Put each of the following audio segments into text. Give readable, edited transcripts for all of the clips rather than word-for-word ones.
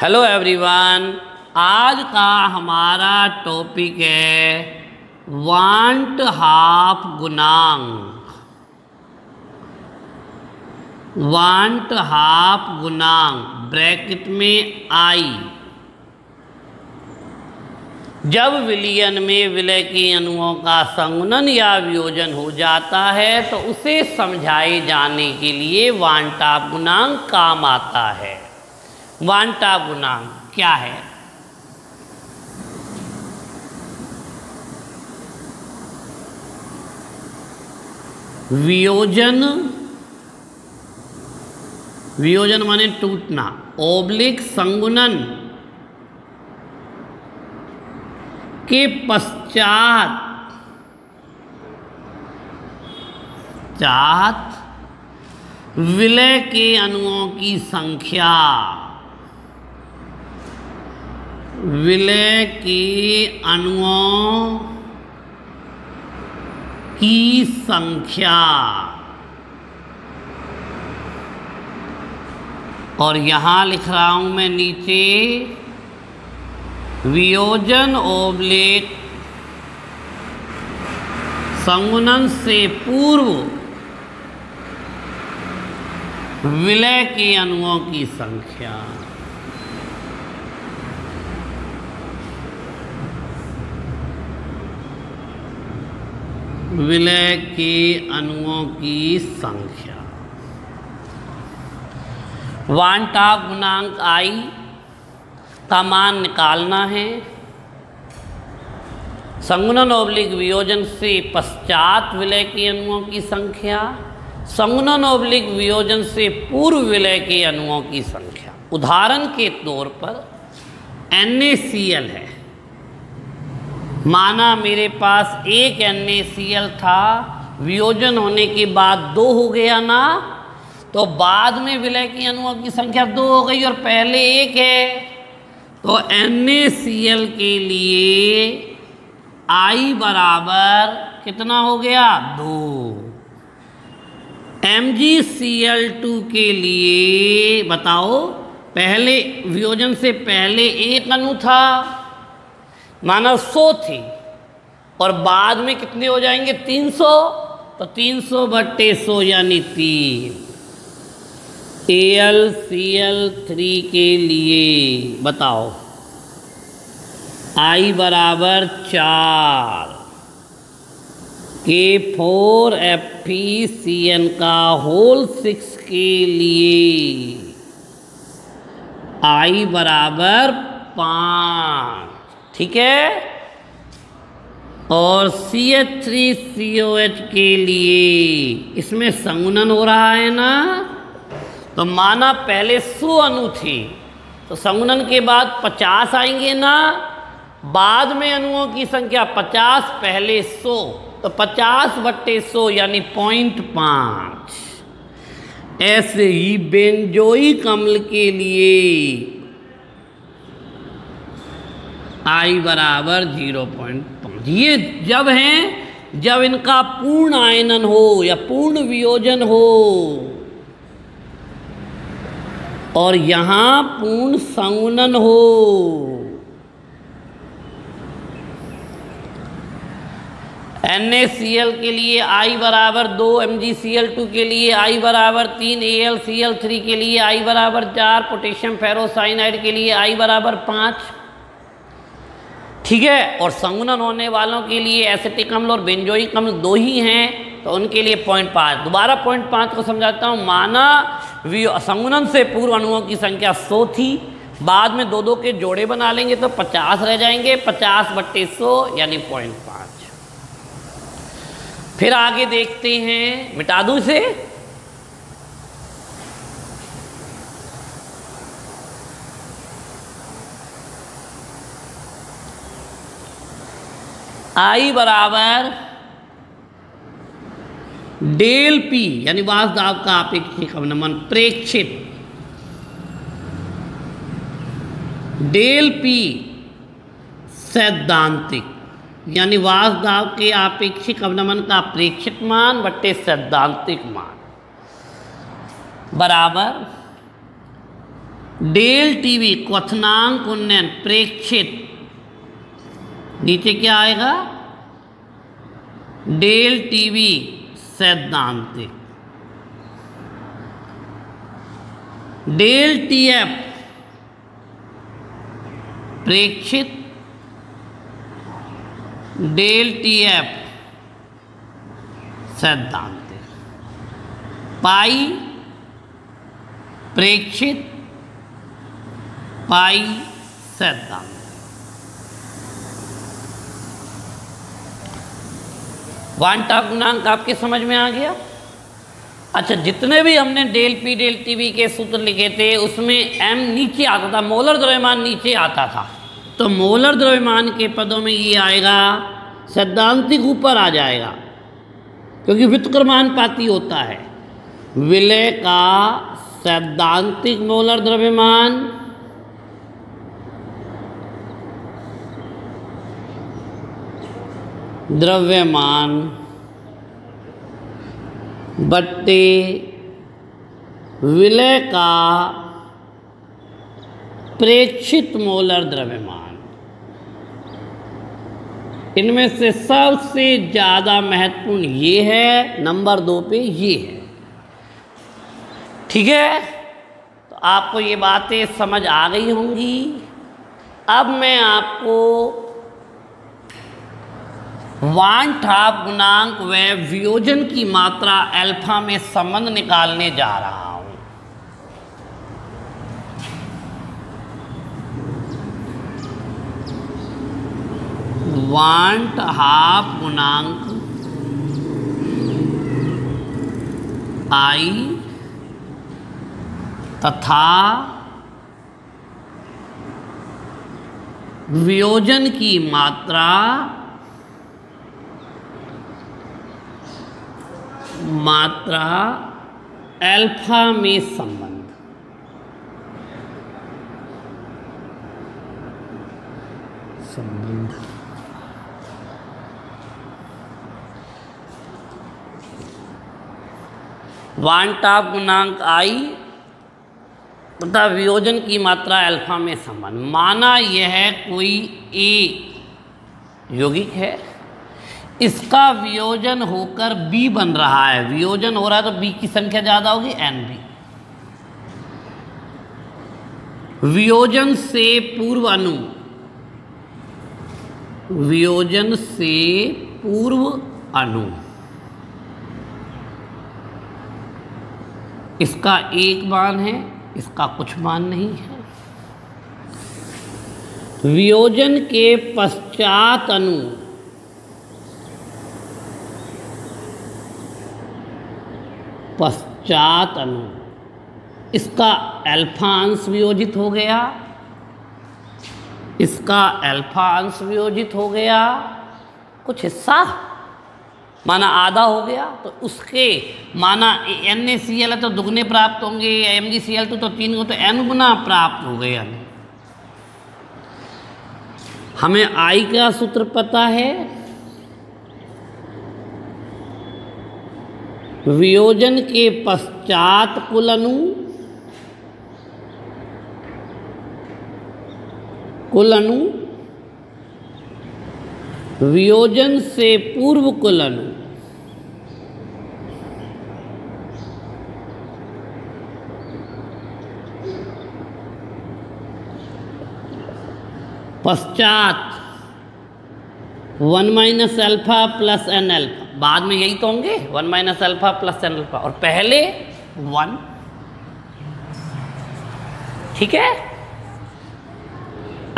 Hello everyone, आज का हमारा टॉपिक है वांट हाफ गुणांक। वांट हाफ गुणांक ब्रैकेट में आई। जब विलयन में विलय के अणुओं का संगुणन या वियोजन हो जाता है तो उसे समझाए जाने के लिए वांट हाफ गुणांक काम आता है। वांट हाफ गुणांक क्या है? वियोजन माने टूटना, ओब्लिक संगुणन के पश्चात विलय के अणुओं की संख्या, विलय के अणुओं की संख्या। और यहां लिख रहा हूं मैं नीचे वियोजन ओब्लिक संगुणन से पूर्व विलय के अणुओं की संख्या। विलय के अणुओं की संख्या। वांट हाफ गुणांक आई का मान निकालना है। संगुणन ओब्लिक वियोजन से पश्चात विलय के अणुओं की संख्या, संगुणन ओब्लिक वियोजन से पूर्व विलय के अणुओं की संख्या। उदाहरण के तौर पर NaCl है। माना मेरे पास एक NaCl था, वियोजन होने के बाद 2 हो गया ना, तो बाद में विलय की अणुओं की संख्या 2 हो गई और पहले 1 है। तो NaCl के लिए I बराबर कितना हो गया? 2। MgCl2 के लिए बताओ, पहले वियोजन से पहले 1 अणु था, माना 100 थी, और बाद में कितने हो जाएंगे? 300। तो 300/100 यानी 3। AlCl3 के लिए बताओ, I बराबर 4, K4FeCN का होल 6 के लिए I बराबर 5। ठीक है। और CH3COH के लिए इसमें संगुणन हो रहा है ना, तो माना पहले 100 अणु थे, तो संगुणन के बाद 50 आएंगे ना, बाद में अणुओं की संख्या 50, पहले 100, तो 50/100 यानी 0.5। ऐसे ही बेंजोइक अम्ल के लिए I बराबर 0.5। ये जब हैं जब इनका पूर्ण आयनन हो या पूर्ण वियोजन हो, और यहां पूर्ण संगुणन हो। NaCl के लिए I बराबर 2, MgCl2 के लिए I बराबर 3, AlCl3 के लिए I बराबर 4, पोटेशियम फेरोसाइनाइड के लिए I बराबर 5। ठीक है। और संगुणन होने वालों के लिए एसिटिक अम्ल और बेंजोइक अम्ल 2 ही हैं, तो उनके लिए 0.5। दोबारा 0.5 को समझाता हूँ। माना संगुणन से पूर्व अणुओं की संख्या 100 थी, बाद में 2-2 के जोड़े बना लेंगे तो 50 रह जाएंगे, 50/100 यानी 0.5। फिर आगे देखते हैं, मिटा दूं इसे। I बराबर ΔP यानी वाष्प दाब का अपेक्षिक अवनमन प्रेक्षित, ΔP सैद्धांतिक यानी वाष्प दाब के आपेक्षिक अवनमन का प्रेक्षित मान बट्टे सैद्धांतिक मान बराबर डेल टीवी क्वथनांक उन्नयन प्रेक्षित, नीचे क्या आएगा, डेल टीवी सैद्धांतिक, डेल टीएफ प्रेक्षित, डेल टीएफ सैद्धांतिक, पाई प्रेक्षित, पाई सैद्धांतिक। क्वांटा गुणांक आपके समझ में आ गया। अच्छा, जितने भी हमने डेल पी डेल टीवी के सूत्र लिखे थे उसमें एम नीचे आता था, मोलर द्रव्यमान नीचे आता था, तो मोलर द्रव्यमान के पदों में ये आएगा, सैद्धांतिक ऊपर आ जाएगा क्योंकि व्युत्क्रमानुपाती होता है। विलय का सैद्धांतिक मोलर द्रव्यमान द्रव्यमान बट्टे विलय का प्रेक्षित मोलर द्रव्यमान, इनमें से सबसे ज़्यादा महत्वपूर्ण ये है, नंबर 2 पे ये है। ठीक है, तो आपको ये बातें समझ आ गई होंगी। अब मैं आपको वान ठाप गुणांक व वियोजन की मात्रा अल्फा में संबंध निकालने जा रहा हूं। वान ठाप गुणांक आई तथा वियोजन की मात्रा अल्फा में संबंध। वान ठाप गुणांक आई तथा वियोजन की मात्रा अल्फा में संबंध। माना यह कोई ए यौगिक है, इसका वियोजन होकर बी बन रहा है, वियोजन हो रहा है तो बी की संख्या ज़्यादा होगी, एन बी। वियोजन से पूर्व अणु, वियोजन से पूर्व अणु, इसका एक मान है, इसका कुछ मान नहीं है। वियोजन के पश्चात अणु, पश्चात अणु, इसका अल्फा अंश वियोजित हो गया, इसका अल्फा अंश वियोजित हो गया, कुछ हिस्सा माना आधा हो गया, तो उसके माना NaCl है तो दुगने प्राप्त होंगे, MgCl2 तो 3 को तो n गुना प्राप्त हो गए। हमें I का सूत्र पता है, वियोजन के पश्चात कुल अणु, कुल अणु, वियोजन से पूर्व कुल अणु, पश्चात 1 minus alpha plus n alpha, बाद में यही तो होंगे 1 minus alpha plus n alpha, और पहले 1। ठीक है,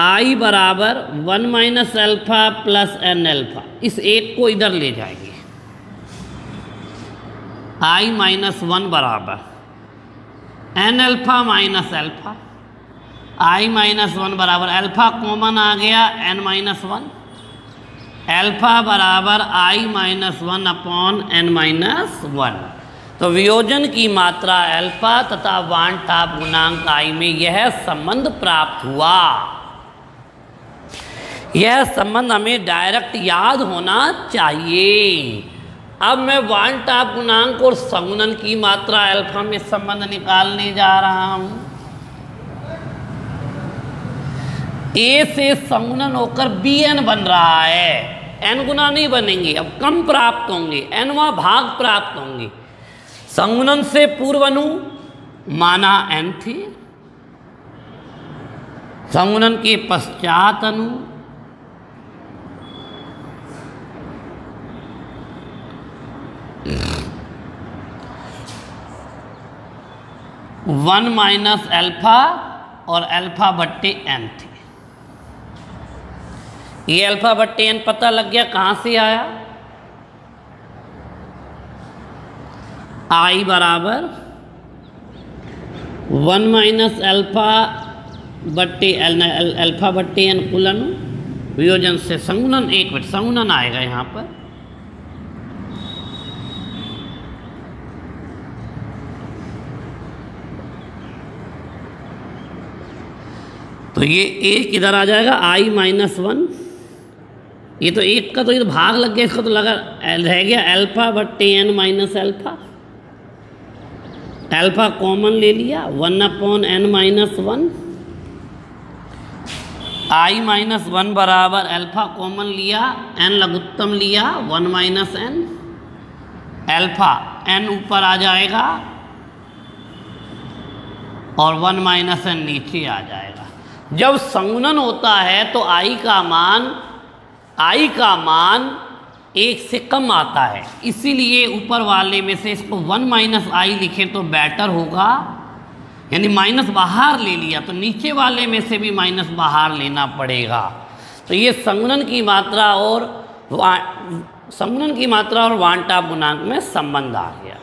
I बराबर 1 minus alpha plus n alpha, इस एक को इधर ले जाएंगे, I माइनस 1 बराबर n alpha minus alpha, I minus 1 बराबर अल्फा कॉमन आ गया n माइनस 1, अल्फा बराबर I minus 1 upon n minus 1। तो वियोजन की मात्रा अल्फा तथा वान ठाप गुणांक I में यह संबंध प्राप्त हुआ। यह संबंध हमें डायरेक्ट याद होना चाहिए। अब मैं वान ठाप गुणांक और संगुणन की मात्रा अल्फा में संबंध निकालने जा रहा हूं। ए से संगुणन होकर बी एन बन रहा है, एन गुना नहीं बनेंगे, अब कम प्राप्त होंगे, एनवा भाग प्राप्त होंगे। संगुणन से पूर्व अणु माना एन थे, संगुणन के पश्चात अणु वन माइनस अल्फा और अल्फा बट्टे एन थे। ये अल्फा बट्टे एन पता लग गया कहाँ से आया, आई बराबर वन माइनस अल्फा बट्टे अल्फा बट्टे एन कुल अणु वियोजन से संगुणन, एक मिनट संगुणन आएगा यहाँ पर, तो ये एक किधर आ जाएगा, आई माइनस वन, ये तो एक का तो ये तो भाग लग गया, इसका तो लगा रह गया अल्फा बट्टे n minus alpha, alpha common ले लिया, one upon n minus one, i minus one बराबर अल्फा कॉमन लिया, एन लघुत्तम लिया, one minus n, alpha n ऊपर आ जाएगा और वन माइनस एन नीचे आ जाएगा। जब संगुणन होता है तो आई का मान एक से कम आता है, इसीलिए ऊपर वाले में से इसको वन माइनस आई लिखे तो बेटर होगा, यानी माइनस बाहर ले लिया तो नीचे वाले में से भी माइनस बाहर लेना पड़ेगा। तो ये संगुणन की मात्रा और वांटाप गुणांक में संबंध आ गया।